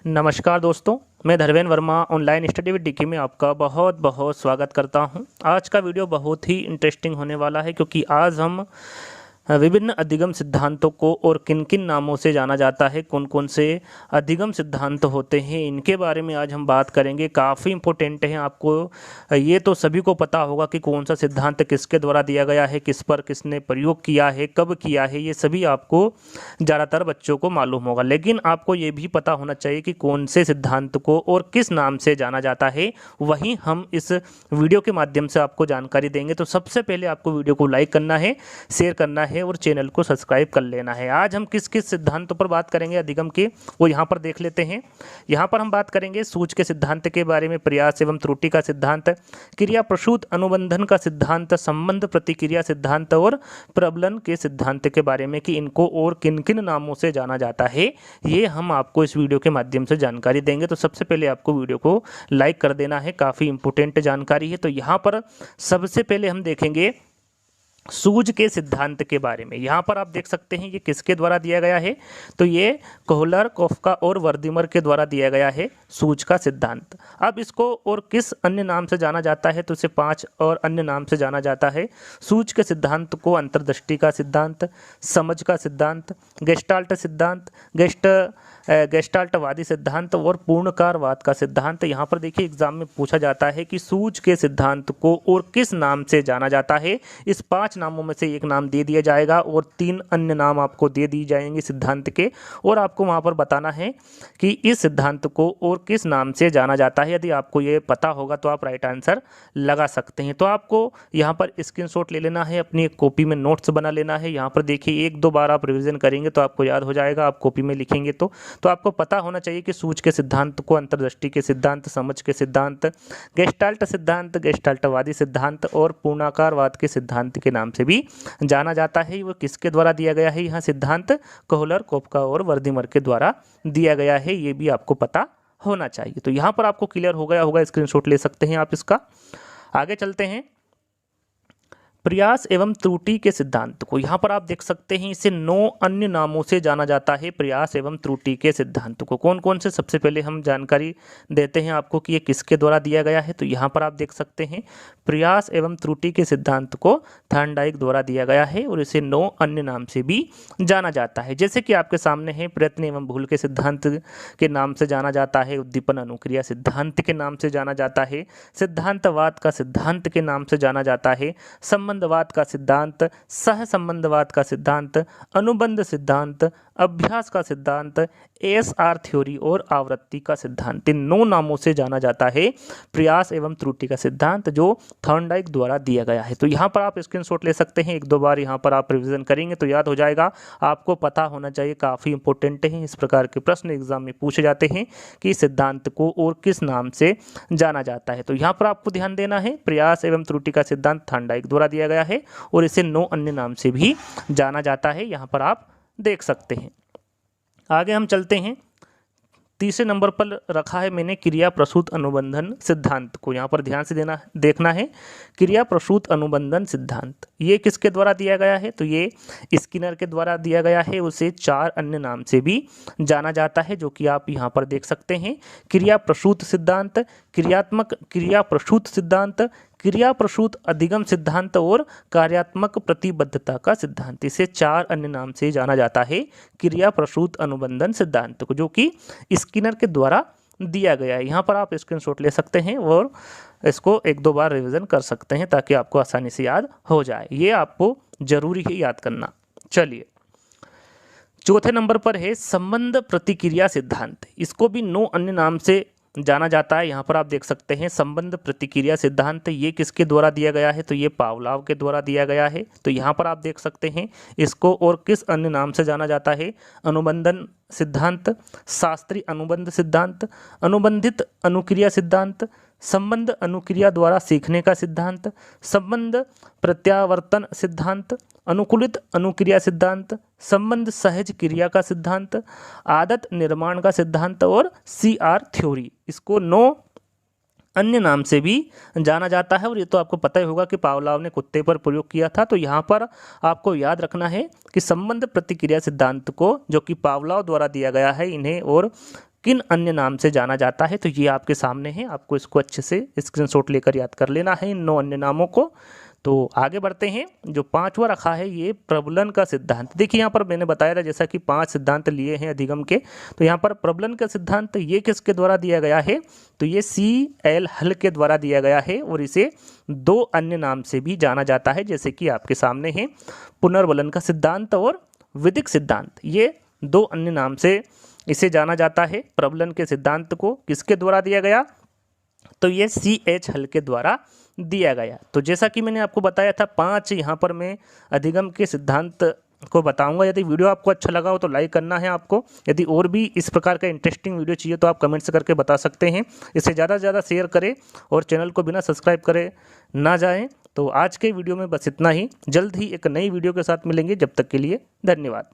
नमस्कार दोस्तों, मैं Dharmendra Verma online study with DK में आपका बहुत बहुत स्वागत करता हूं। आज का वीडियो बहुत ही इंटरेस्टिंग होने वाला है क्योंकि आज हम विभिन्न अधिगम सिद्धांतों को और किन किन नामों से जाना जाता है, कौन कौन से अधिगम सिद्धांत होते हैं, इनके बारे में आज हम बात करेंगे। काफ़ी इम्पोर्टेंट है। आपको ये तो सभी को पता होगा कि कौन सा सिद्धांत किसके द्वारा दिया गया है, किस पर किसने प्रयोग किया है, कब किया है, ये सभी आपको ज़्यादातर बच्चों को मालूम होगा। लेकिन आपको ये भी पता होना चाहिए कि कौन से सिद्धांत को और किस नाम से जाना जाता है। वहीं हम इस वीडियो के माध्यम से आपको जानकारी देंगे। तो सबसे पहले आपको वीडियो को लाइक करना है, शेयर करना है और चैनल को सब्सक्राइब कर लेना है। आज हम किस किस सिद्धांतों पर बात करेंगे अधिगम के, वो यहाँ पर देख लेते हैं। यहाँ पर हम बात करेंगे सूच के सिद्धांत के बारे में, प्रयास एवं त्रुटि का सिद्धांत, क्रिया प्रसूत अनुबंधन का सिद्धांत, संबंध प्रतिक्रिया सिद्धांत और प्रबलन के सिद्धांत के बारे में कि इनको और किन किन नामों से जाना जाता है, ये हम आपको इस वीडियो के माध्यम से जानकारी देंगे। तो सबसे पहले आपको वीडियो को लाइक कर देना है, काफ़ी इंपॉर्टेंट जानकारी है। तो यहाँ पर सबसे पहले हम देखेंगे सूज के सिद्धांत के बारे में। यहाँ पर आप देख सकते हैं ये किसके द्वारा दिया गया है, तो ये कोहलर, काफ्का और वर्दीमर के द्वारा दिया गया है सूज का सिद्धांत। अब इसको और किस अन्य नाम से जाना जाता है, तो इसे 5 और अन्य नाम से जाना जाता है। सूज के सिद्धांत को अंतर्दृष्टि का सिद्धांत, समझ का सिद्धांत, गेस्टाल्ट सिद्धांत, गेस्टाल्टवादी सिद्धांत और पूर्णकारवाद का सिद्धांत। यहाँ पर देखिए एग्जाम में पूछा जाता है कि सूज के सिद्धांत को और किस नाम से जाना जाता है। इस 5 नामों में से एक नाम दे दिया जाएगा और 3 अन्य नाम आपको दे दिए जाएंगे सिद्धांत के, और आपको वहाँ पर बताना है कि इस सिद्धांत को और किस नाम से जाना जाता है। यदि आपको ये पता होगा तो आप राइट आंसर लगा सकते हैं। तो आपको यहाँ पर स्क्रीनशॉट ले लेना है, अपनी एक कॉपी में नोट्स बना लेना है। यहाँ पर देखिए 1-2 बार आप रिविजन करेंगे तो आपको याद हो जाएगा, आप कॉपी में लिखेंगे तो आपको पता होना चाहिए कि सूच के सिद्धांत को अंतर्दृष्टि के सिद्धांत, समझ के सिद्धांत, गेस्टाल्ट सिद्धांत, गेस्टाल्टवादी सिद्धांत और पूर्णाकारवाद के सिद्धांत के नाम से भी जाना जाता है। वो किसके द्वारा दिया गया है, यहाँ सिद्धांत कोहलर, काफ्का और वर्दीमर के द्वारा दिया गया है, ये भी आपको पता होना चाहिए। तो यहाँ पर आपको क्लियर हो गया होगा, स्क्रीनशॉट ले सकते हैं आप इसका। आगे चलते हैं प्रयास एवं त्रुटि के सिद्धांत को। यहाँ पर आप देख सकते हैं इसे 9 अन्य नामों से जाना जाता है। प्रयास एवं त्रुटि के सिद्धांत को कौन कौन से, सबसे पहले हम जानकारी देते हैं आपको कि ये किसके द्वारा दिया गया है। तो यहाँ पर आप देख सकते हैं प्रयास एवं त्रुटि के सिद्धांत को थॉर्नडाइक द्वारा दिया गया है और इसे 9 अन्य नाम से भी जाना जाता है। जैसे कि आपके सामने है, प्रयत्न एवं भूल के सिद्धांत के नाम से जाना जाता है, उद्दीपन अनुक्रिया सिद्धांत के नाम से जाना जाता है, सिद्धांतवाद का सिद्धांत के नाम से जाना जाता है, संबंधवाद का सिद्धांत, सह संबंधवाद का सिद्धांत, अनुबंध सिद्धांत, अभ्यास का सिद्धांत, एएसआर थ्योरी और आवृत्ति का सिद्धांत। इन 9 नामों से जाना जाता है प्रयास एवं त्रुटि का सिद्धांत, जो थॉर्नडाइक द्वारा दिया गया है। तो यहाँ पर आप स्क्रीनशॉट ले सकते हैं, 1-2 बार यहाँ पर आप रिवीजन करेंगे तो याद हो जाएगा। आपको पता होना चाहिए, काफ़ी इंपॉर्टेंट है। इस प्रकार के प्रश्न एग्जाम में पूछे जाते हैं कि सिद्धांत को और किस नाम से जाना जाता है। तो यहाँ पर आपको ध्यान देना है, प्रयास एवं त्रुटि का सिद्धांत थॉर्नडाइक द्वारा दिया गया है और इसे 9 अन्य नाम से भी जाना जाता है, यहाँ पर आप देख सकते हैं। आगे हम चलते हैं, तीसरे नंबर पर रखा है मैंने क्रिया प्रसूत अनुबंधन सिद्धांत को। यहाँ पर ध्यान से देखना है क्रिया प्रसूत अनुबंधन सिद्धांत, ये किसके द्वारा दिया गया है, तो ये स्किनर के द्वारा दिया गया है। उसे 4 अन्य नाम से भी जाना जाता है, जो कि आप यहाँ पर देख सकते हैं। क्रिया प्रसूत सिद्धांत, क्रियात्मक क्रिया प्रसूत सिद्धांत, क्रिया प्रसूत अधिगम सिद्धांत और कार्यात्मक प्रतिबद्धता का सिद्धांत। इसे 4 अन्य नाम से जाना जाता है क्रिया प्रसूत अनुबंधन सिद्धांत को, जो कि स्किनर के द्वारा दिया गया है। यहाँ पर आप स्क्रीनशॉट ले सकते हैं और इसको 1-2 बार रिवीजन कर सकते हैं ताकि आपको आसानी से याद हो जाए। ये आपको जरूरी है याद करना। चलिए, चौथे नंबर पर है संबंध प्रतिक्रिया सिद्धांत। इसको भी 9 अन्य नाम से जाना जाता है। यहाँ पर आप देख सकते हैं संबंध प्रतिक्रिया सिद्धांत, ये किसके द्वारा दिया गया है, तो ये पावलाव के द्वारा दिया गया है। तो यहाँ पर आप देख सकते हैं इसको और किस अन्य नाम से जाना जाता है, अनुबंधन सिद्धांत, शास्त्रीय अनुबंध सिद्धांत, अनुबंधित अनुक्रिया सिद्धांत, संबंध अनुक्रिया द्वारा सीखने का सिद्धांत, संबंध प्रत्यावर्तन सिद्धांत, अनुकूलित अनुक्रिया सिद्धांत, संबंध सहज क्रिया का सिद्धांत, आदत निर्माण का सिद्धांत और सीआर थ्योरी। इसको 9 अन्य नाम से भी जाना जाता है। और ये तो आपको पता ही होगा कि पावलाव ने कुत्ते पर प्रयोग किया था। तो यहाँ पर आपको याद रखना है कि संबंध प्रतिक्रिया सिद्धांत को, जो कि पावलाव द्वारा दिया गया है, इन्हें और किन अन्य नाम से जाना जाता है? तो ये आपके सामने है, आपको इसको अच्छे से स्क्रीनशॉट लेकर याद कर लेना है इन 9 अन्य नामों को। तो आगे बढ़ते हैं। जो 5वां रखा है ये प्रबलन का सिद्धांत। देखिए यहाँ पर मैंने बताया था जैसा कि 5 सिद्धांत लिए हैं अधिगम के, तो यहाँ पर प्रबलन का सिद्धांत ये किसके द्वारा दिया गया है? तो ये C.L. हल के द्वारा दिया गया है और इसे 2 अन्य नाम से भी जाना जाता है, जैसे कि आपके सामने है पुनर्बलन का सिद्धांत और विदिक सिद्धांत। ये 2 अन्य नाम से इसे जाना जाता है। प्रबलन के सिद्धांत को किसके द्वारा दिया गया? तो ये C.H. हल के द्वारा दिया गया। तो जैसा कि मैंने आपको बताया था 5 यहाँ पर मैं अधिगम के सिद्धांत को बताऊंगा। यदि वीडियो आपको अच्छा लगा हो तो लाइक करना है आपको। यदि और भी इस प्रकार का इंटरेस्टिंग वीडियो चाहिए तो आप कमेंट्स करके बता सकते हैं। इसे ज़्यादा से ज़्यादा शेयर करें और चैनल को बिना सब्सक्राइब करे ना जाएं। तो आज के वीडियो में बस इतना ही। जल्द ही एक नई वीडियो के साथ मिलेंगे। जब तक के लिए धन्यवाद।